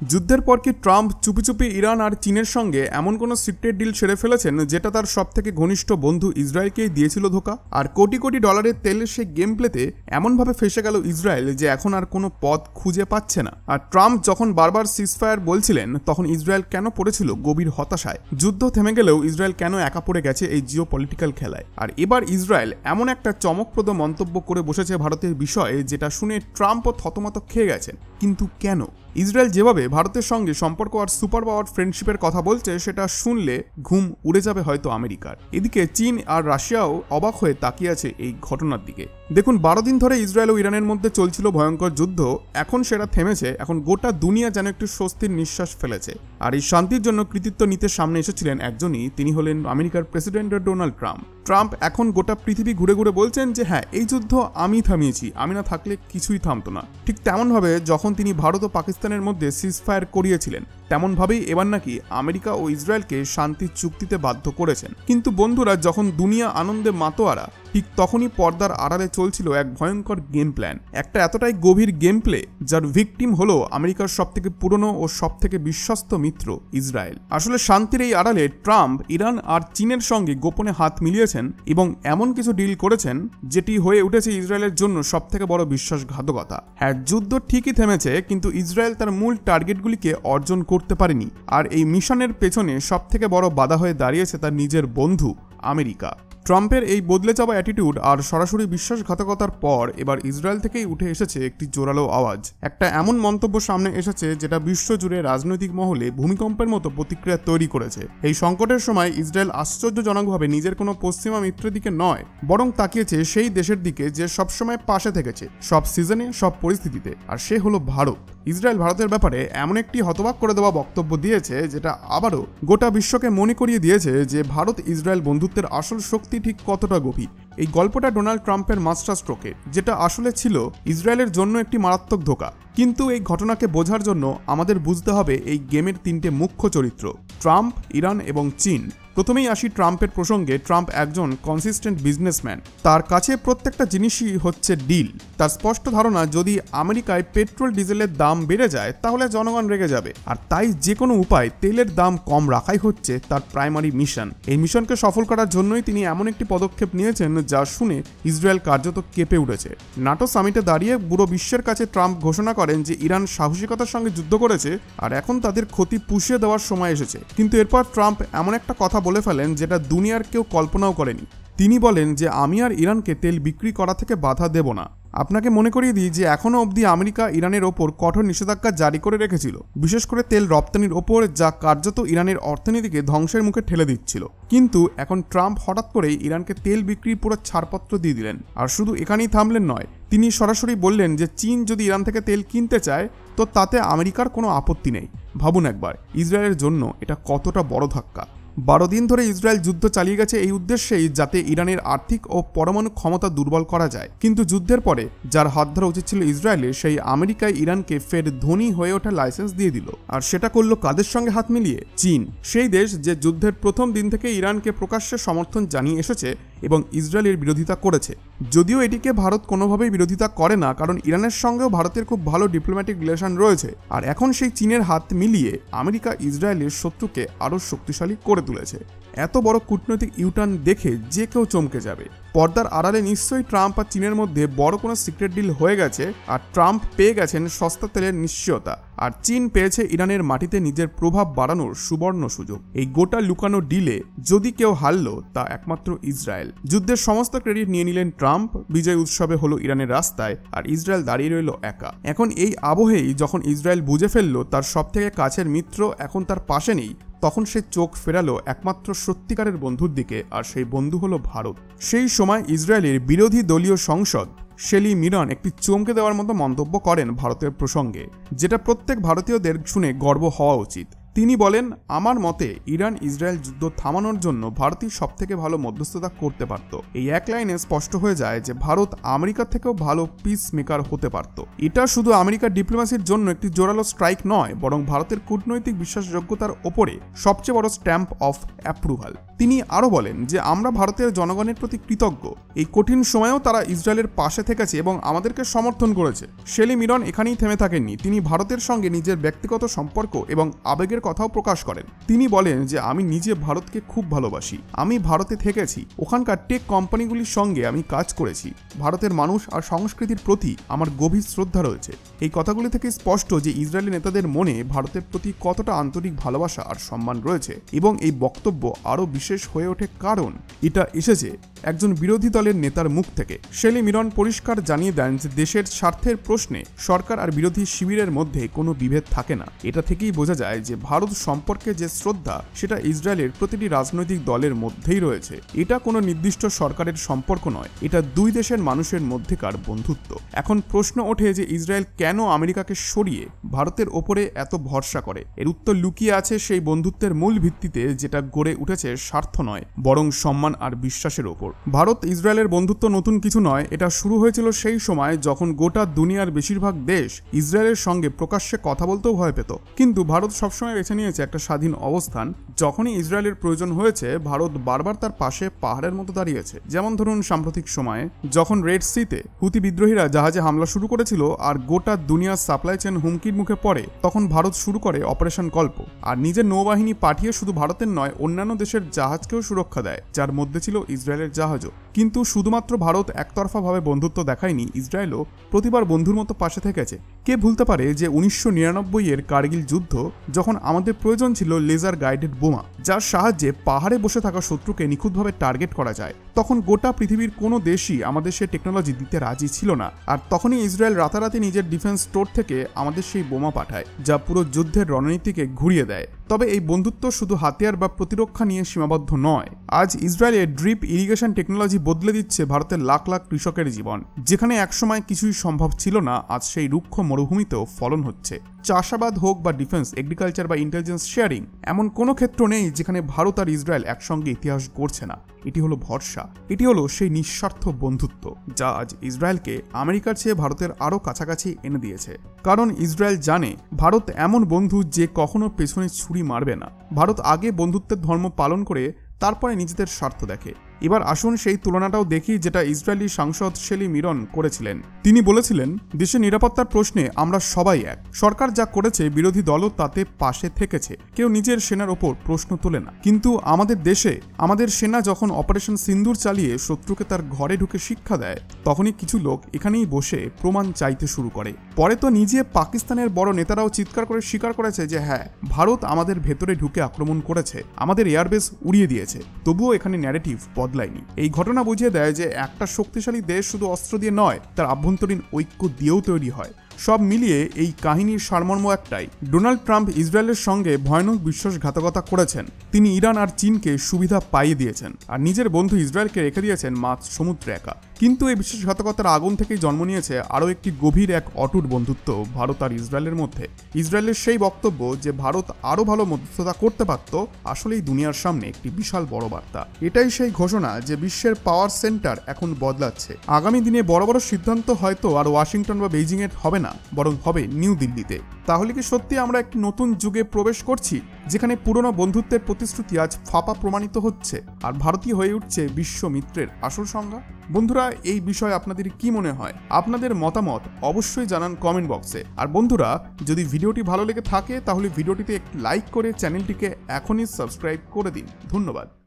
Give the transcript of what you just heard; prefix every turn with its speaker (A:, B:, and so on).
A: যুদ্ধের পর কি ট্রাম্প চুপি চুপি ইরান আর চীনের সঙ্গে এমন কোনো সিক্রেট ডিল সেরে ফেলেছেন যেটা তার সবথেকে ঘনিষ্ঠ বন্ধু ইসরায়েলকেই দিয়েছিল ধোকা? আর কোটি কোটি ডলারের তেলের সেই গেম প্লেতে এমনভাবে ফেসে গেল ইসরায়েল যে এখন আর কোনো পথ খুঁজে পাচ্ছে না। আর ট্রাম্প যখন বারবার সিজফায়ার বলছিলেন তখন ইসরায়েল কেন পড়েছিল গভীর হতাশায়? যুদ্ধ থেমে গেলেও ইসরায়েল কেন একা পড়ে গেছে এই জিও পলিটিক্যাল খেলায়? আর এবার ইসরায়েল এমন একটা চমকপ্রদ মন্তব্য করে বসেছে ভারতের বিষয়ে যেটা শুনে ট্রাম্পও থতমত খেয়ে গেছেন। কিন্তু কেন? ইসরায়েল যেভাবে ভারতের সঙ্গে সম্পর্ক আর সুপার পাওয়ার ফ্রেন্ডশিপের কথা বলছে সেটা শুনলে ঘুম উড়ে যাবে হয়তো আমেরিকার। এদিকে চীন আর রাশিয়াও অবাক হয়ে তাকিয়ে আছে এই ঘটনার দিকে। দেখুন, 12 দিন ধরে ইসরায়েল ও ইরানের মধ্যে চলছিল ভয়ঙ্কর যুদ্ধ। এখন সেটা থেমেছে। এখন গোটা দুনিয়া যেন একটু স্বস্তির নিঃশ্বাস ফেলেছে। আর এই শান্তির জন্য কৃতিত্ব নিতে সামনে এসেছিলেন একজনই, তিনি হলেন আমেরিকার প্রেসিডেন্ট ডোনাল্ড ট্রাম্প। ট্রাম্প এখন গোটা পৃথিবী ঘুরে ঘুরে বলছেন যে হ্যাঁ, এই যুদ্ধ আমি থামিয়েছি, আমি না থাকলে কিছুই থামতো না। ঠিক তেমনভাবে যখন তিনি ভারত ও পাকিস্তানের মধ্যে সিজফায়ার করিয়েছিলেন, তেমনভাবেই এবার নাকি আমেরিকা ও ইসরায়েলকে শান্তির চুক্তিতে বাধ্য করেছেন। কিন্তু বন্ধুরা, যখন দুনিয়া আনন্দে মাতোয়ারা, ঠিক তখনই পর্দার আড়ালে চলছিল এক ভয়ঙ্কর গেম প্ল্যান। একটা এতটাই গভীর গেম প্লে যার ভিকটিম হলো আমেরিকার সবথেকে পুরনো ও সবথেকে বিশ্বস্ত মিত্র ইসরায়েল। আসলে শান্তির এই আড়ালে ট্রাম্প ইরান আর চীনের সঙ্গে গোপনে হাত মিলিয়েছেন এবং এমন কিছু ডিল করেছেন যেটি হয়ে উঠেছে ইসরায়েলের জন্য সবথেকে বড় বিশ্বাসঘাতকতা। হ্যাঁ, যুদ্ধ ঠিকই থেমেছে, কিন্তু ইসরায়েল তার মূল টার্গেটগুলিকে অর্জন করতে পারেনি। আর এই মিশনের পেছনে সবথেকে বড় বাধা হয়ে দাঁড়িয়েছে তার নিজের বন্ধু আমেরিকা। ট্রাম্পের এই বদলে যাওয়া অ্যাটিটিউড আর সরাসরি বিশ্বাসঘাতকতার পর এবার ইসরায়েল থেকেই উঠে এসেছে একটি জোরালো আওয়াজ। একটা এমন মন্তব্য সামনে এসেছে যেটা বিশ্বজুড়ে রাজনৈতিক মহলে ভূমিকম্পের মতো প্রতিক্রিয়া তৈরি করেছে। এই সংকটের সময় ইসরায়েল আশ্চর্যজনকভাবে নিজের কোনো পশ্চিমা মিত্রের দিকে নয়, বরং তাকিয়েছে সেই দেশের দিকে যে সবসময় পাশে থেকেছে, সব সিজনে, সব পরিস্থিতিতে। আর সে হলো ভারত। ইসরায়েল ভারতের ব্যাপারে এমন একটি হতবাক করে দেওয়া বক্তব্য দিয়েছে যেটা আবারও গোটা বিশ্বকে মনে করিয়ে দিয়েছে যে ভারত ইসরায়েল বন্ধুত্বের আসল শক্তি ঠিক কতটা গভীর। এই গল্পটা ডোনাল্ড ট্রাম্পের মাস্টার স্ট্রোকে, যেটা আসলে ছিল ইসরায়েলের জন্য একটি মারাত্মক ধোঁকা। কিন্তু এই ঘটনাকে বোঝার জন্য আমাদের বুঝতে হবে এই গেমের তিনটে মুখ্য চরিত্র: ট্রাম্প, ইরান এবং চীন। প্রথমেই আসি ট্রাম্পের প্রসঙ্গে। ট্রাম্প একজন কনসিস্টেন্ট বিজনেসম্যান। তার কাছে প্রত্যেকটা জিনিসই হচ্ছে ডিল। তার স্পষ্ট ধারণা, যদি আমেরিকায় পেট্রোল ডিজেলের দাম বেড়ে যায় তাহলে জনগণ রেগে যাবে। আর তাই যে কোনো উপায় তেলের দাম কম রাখাই হচ্ছে তার প্রাইমারি মিশন। এই মিশনকে সফল করার জন্যই তিনি এমন একটি পদক্ষেপ নিয়েছেন যা শুনে ইসরায়েল কার্যত কেঁপে উঠেছে। নাটো সামিটে দাঁড়িয়ে পুরো বিশ্বের কাছে ট্রাম্প ঘোষণা করেন যে ইরান সাহসিকতার সঙ্গে যুদ্ধ করেছে আর এখন তাদের ক্ষতি পুষিয়ে দেওয়ার সময় এসেছে। কিন্তু এরপর ট্রাম্প এমন একটা কথা বলে ফেলেন যেটা দুনিয়ার কেউ কল্পনাও করেনি। তিনি বলেন যে আমি আর ইরানকে তেল বিক্রি করা থেকে বাধা দেব না। আপনাকে মনে করিয়ে দিই যে এখনও অবধি আমেরিকা ইরানের ওপর কঠোর নিষেধাজ্ঞা জারি করে রেখেছিল, বিশেষ করে তেল রপ্তানির ওপর, যা কার্যত ইরানের অর্থনীতিকে ধ্বংসের মুখে ঠেলে দিচ্ছিল। কিন্তু এখন ট্রাম্প হঠাৎ করেই ইরানকে তেল বিক্রির পুরো ছাড়পত্র দিয়ে দিলেন। আর শুধু এখানেই থামলেন নয়, তিনি সরাসরি বললেন যে চীন যদি ইরান থেকে তেল কিনতে চায় তো তাতে আমেরিকার কোনো আপত্তি নেই। ভাবুন একবার, ইসরায়েলের জন্য এটা কতটা বড় ধাক্কা। 12 দিন ধরে ইসরায়েল যুদ্ধ চালিয়ে গেছে এই উদ্দেশ্যেই যাতে ইরানের আর্থিক ও পরমাণু ক্ষমতা দুর্বল করা যায়। কিন্তু যুদ্ধের পরে যার হাত ধরা উচিত ছিল ইসরায়েলের, সেই আমেরিকায় ইরানকে ফের ধনী হয়ে ওঠার লাইসেন্স দিয়ে দিল। আর সেটা করলো কাদের সঙ্গে হাত মিলিয়ে? চীন। সেই দেশ যে যুদ্ধের প্রথম দিন থেকে ইরানকে প্রকাশ্যে সমর্থন জানিয়ে এসেছে এবং ইসরায়েলের বিরোধিতা করেছে। যদিও এটিকে ভারত কোনোভাবেই বিরোধিতা করে না, কারণ ইরানের সঙ্গেও ভারতের খুব ভালো ডিপ্লোম্যাটিক রিলেশন রয়েছে। আর এখন সেই চীনের হাত মিলিয়ে আমেরিকা ইসরায়েলের শত্রুকে আরও শক্তিশালী করে তুলেছে। এত বড় কূটনৈতিক ইউটার্ন দেখে যে কেউ চমকে যাবে। পর্দার আড়ালে নিশ্চয়ই ট্রাম্প আর চীনের মধ্যে বড় কোনো সিক্রেট ডিল হয়ে গেছে। আর ট্রাম্প পেয়ে গেছেন সস্তা তেলের নিশ্চয়তা, আর চীন পেয়েছে ইরানের মাটিতে নিজের প্রভাব বাড়ানোর সুবর্ণ সুযোগ। এই গোটা লুকানো ডিলে যদি কেউ হারলো তা একমাত্র ইসরায়েল। যুদ্ধের সমস্ত ক্রেডিট নিয়ে নিলেন ট্রাম্প। বিজয় উৎসবে হলো ইরানের রাস্তায়, আর ইসরায়েল দাঁড়িয়ে রইল একা। এখন এই আবহেই যখন ইসরায়েল বুঝে ফেললো তার সবথেকে কাছের মিত্র এখন তার পাশে নেই, তখন সে চোখ ফেরালো একমাত্র সত্যিকারের বন্ধুর দিকে, আর সেই বন্ধু হলো ভারত। সেই সময় ইসরায়েলের বিরোধী দলীয় সংসদ শেলি মিরন একটি চমকে দেওয়ার মতো মন্তব্য করেন ভারতের প্রসঙ্গে, যেটা প্রত্যেক ভারতীয়দের শুনে গর্ব হওয়া উচিত। তিনি বলেন, আমার মতে ইরান ইসরায়েল যুদ্ধ থামানোর জন্য ভারতই সবথেকে ভালো মধ্যস্থতা করতে পারত। এই এক লাইনে স্পষ্ট হয়ে যায় যে ভারত আমেরিকার থেকেও ভালো পিস মেকার হতে পারত। এটা শুধু আমেরিকার ডিপ্লোম্যাসির জন্য একটি জোরালো স্ট্রাইক নয়, বরং ভারতের কূটনৈতিক বিশ্বাসযোগ্যতার ওপরে সবচেয়ে বড় স্ট্যাম্প অফ অ্যাপ্রুভাল। তিনি আরও বলেন যে আমরা ভারতের জনগণের প্রতি কৃতজ্ঞ। এই কঠিন সময়েও তারা ইসরায়েলের পাশে থেকেছে এবং আমাদেরকে সমর্থন করেছে। শেলি মিরন এখানেই থেমে থাকেননি। তিনি ভারতের সঙ্গে নিজের ব্যক্তিগত সম্পর্ক এবং আবেগের কথাও প্রকাশ করেন। তিনি বলেন যে আমি নিজে ভারতকে খুব ভালোবাসি। আমি ভারতে থেকেছি, ওখানকার টেক কোম্পানিগুলির সঙ্গে আমি কাজ করেছি। ভারতের মানুষ আর সংস্কৃতির প্রতি আমার গভীর শ্রদ্ধা রয়েছে। এই কথাগুলি থেকে স্পষ্ট যে ইসরায়েলি নেতাদের মনে ভারতের প্রতি কতটা আন্তরিক ভালোবাসা আর সম্মান রয়েছে। এবং এই বক্তব্য আরও বিশেষ হয়ে ওঠে কারণ এটা এসেছে একজন বিরোধী দলের নেতার মুখ থেকে। শেলি মিরন পরিষ্কার জানিয়ে দেন যে দেশের স্বার্থের প্রশ্নে সরকার আর বিরোধী শিবিরের মধ্যে কোনো বিভেদ থাকে না। এটা থেকেই বোঝা যায় যে ভারত সম্পর্কে যে শ্রদ্ধা সেটা ইসরায়েলের প্রতিটি রাজনৈতিক দলের মধ্যেই রয়েছে। এটা কোনো নির্দিষ্ট সরকারের সম্পর্ক নয়, এটা দুই দেশের মানুষের মধ্যেকার বন্ধুত্ব। এখন প্রশ্ন ওঠে যে ইসরায়েল কেন আমেরিকাকে সরিয়ে ভারতের ওপরে এত ভরসা করে। এর উত্তর লুকিয়ে আছে সেই বন্ধুত্বের মূল ভিত্তিতে, যেটা গড়ে উঠেছে স্বার্থ নয় বরং সম্মান আর বিশ্বাসের ওপর। ভারত ইসরায়েলের বন্ধুত্ব নতুন কিছু নয়। এটা শুরু হয়েছিল সেই সময় যখন গোটা দুনিয়ার বেশিরভাগ দেশ ইসরায়েলের সঙ্গে প্রকাশ্যে কথা বলতেও ভয় পেত। কিন্তু ভারত সবসময় বেছে নিয়েছে একটা স্বাধীন অবস্থান। যখনই ইসরায়েলের প্রয়োজন হয়েছে ভারত বারবার তার পাশে পাহাড়ের মতো দাঁড়িয়েছে। যেমন ধরুন সাম্প্রতিক সময়ে যখন রেড সিতে হুতি বিদ্রোহীরা জাহাজে হামলা শুরু করেছিল আর গোটা দুনিয়ার সাপ্লাই চেন হুমকির মুখে পড়ে, তখন ভারত শুরু করে অপারেশন কল্প আর নিজের নৌবাহিনী পাঠিয়ে শুধু ভারতের নয় অন্যান্য দেশের জাহাজকেও সুরক্ষা দেয়, যার মধ্যে ছিল ইসরায়েলের জাহাজও। কিন্তু শুধুমাত্র ভারত একতরফাভাবে বন্ধুত্ব দেখায়নি, ইসরায়েলও প্রতিবার বন্ধুর মতো পাশে থেকেছে। কে ভুলতে পারে যে 1999 কার্গিল যুদ্ধ, যখন আমাদের প্রয়োজন ছিল লেজার গাইডেড বোমা যার সাহায্যে পাহাড়ে বসে থাকা শত্রুকে নিখুঁতভাবে টার্গেট করা যায়, তখন গোটা পৃথিবীর কোনো দেশই আমাদের সেই টেকনোলজি দিতে রাজি ছিল না। আর তখনই ইসরায়েল রাতারাতি নিজের ডিফেন্স স্টোর থেকে আমাদের সেই বোমা পাঠায়, যা পুরো যুদ্ধের রণনীতিকে ঘুরিয়ে দেয়। তবে এই বন্ধুত্ব শুধু হাতিয়ার বা প্রতিরক্ষা নিয়ে সীমাবদ্ধ নয়। আজ ইসরায়েলের ড্রিপ ইরিগেশন টেকনোলজি বদলে দিচ্ছে ভারতের লাখ লাখ কৃষকের জীবন। যেখানে একসময় কিছুই সম্ভব ছিল না, আজ সেই রুক্ষ মরুভূমিতেও ফলন হচ্ছে। চাষাবাদ হোক বা ডিফেন্স, এগ্রিকালচার বা ইন্টেলিজেন্স শেয়ারিং, এমন কোনো ক্ষেত্র নেই যেখানে ভারত আর ইসরায়েল একসঙ্গে ইতিহাস গড়ছে না। এটি হলো ভরসা, এটি হলো সেই নিঃস্বার্থ বন্ধুত্ব যা আজ ইসরায়েলকে আমেরিকার চেয়ে ভারতের আরও কাছাকাছি এনে দিয়েছে। কারণ ইসরায়েল জানে ভারত এমন বন্ধু যে কখনো পেছনে ছুরি মারবে না। ভারত আগে বন্ধুত্বের ধর্ম পালন করে তারপরে নিজেদের স্বার্থ দেখে। এবার আসুন সেই তুলনাটাও দেখি যেটা ইসরায়েলি সাংসদ শেলি মিরন করেছিলেন। তিনি বলেছিলেন, দেশের নিরাপত্তার প্রশ্নে আমরা সবাই এক। সরকার যা করেছে বিরোধী দলও তাতে পাশে থেকেছে, কেউ নিজের সেনার ওপর প্রশ্ন তোলে না। কিন্তু আমাদের দেশে আমাদের সেনা যখন অপারেশন সিন্দুর চালিয়ে শত্রুকে তার ঘরে ঢুকে শিক্ষা দেয়, তখনই কিছু লোক এখানেই বসে প্রমাণ চাইতে শুরু করে। পরে তো নিজে পাকিস্তানের বড় নেতারাও চিৎকার করে স্বীকার করেছে যে হ্যাঁ, ভারত আমাদের ভেতরে ঢুকে আক্রমণ করেছে, আমাদের এয়ারবেস উড়িয়ে দিয়েছে। তবুও এখানে ন্যারেটিভ বদলায়নি। এই ঘটনা বুঝিয়ে দেয় যে একটা শক্তিশালী দেশ শুধু অস্ত্র দিয়ে নয়, তার আভ্যন্তরীণ ঐক্য দিয়েও তৈরি হয়। সব মিলিয়ে এই কাহিনীর সারমর্ম একটাই, ডোনাল্ড ট্রাম্প ইসরায়েলের সঙ্গে ভয়ানক বিশ্বাসঘাতকতা করেছেন। তিনি ইরান আর চীনকে সুবিধা পাইয়ে দিয়েছেন আর নিজের বন্ধু ইসরায়েলকে রেখে দিয়েছেন মাঝ সমুদ্রে একা। কিন্তু এই বিশ্বাসঘাতকতার আগুন থেকেই জন্ম নিয়েছে আরও একটি গভীর এক অটুট বন্ধুত্ব ভারত আর ইসরায়েলের মধ্যে। ইসরায়েলের সেই বক্তব্য যে ভারত আরও ভালো মধ্যস্থতা করতে পারত, আসলেই দুনিয়ার সামনে একটি বিশাল বড় বার্তা। এটাই সেই ঘোষণা যে বিশ্বের পাওয়ার সেন্টার এখন বদলাচ্ছে। আগামী দিনে বড় বড় সিদ্ধান্ত হয়তো আর ওয়াশিংটন বা বেইজিং এর হবে না, বরং হবে নিউ দিল্লিতে। তাহলে কি সত্যি আমরা একটি নতুন যুগে প্রবেশ করছি, যেখানে পুরনো বন্ধুত্বের প্রতিশ্রুতি আজ ফাঁপা প্রমাণিত হচ্ছে আর ভারতীয় হয়ে উঠছে বিশ্ব মিত্রের আসল সংজ্ঞা? বন্ধুরা, এই বিষয়ে আপনাদের কি মনে হয়? আপনাদের মতামত অবশ্যই জানান কমেন্ট বক্সে। আর বন্ধুরা, যদি ভিডিওটি ভালো লেগে থাকে তাহলে ভিডিওটিতে একটি লাইক করে চ্যানেলটিকে এখনই সাবস্ক্রাইব করে দিন। ধন্যবাদ।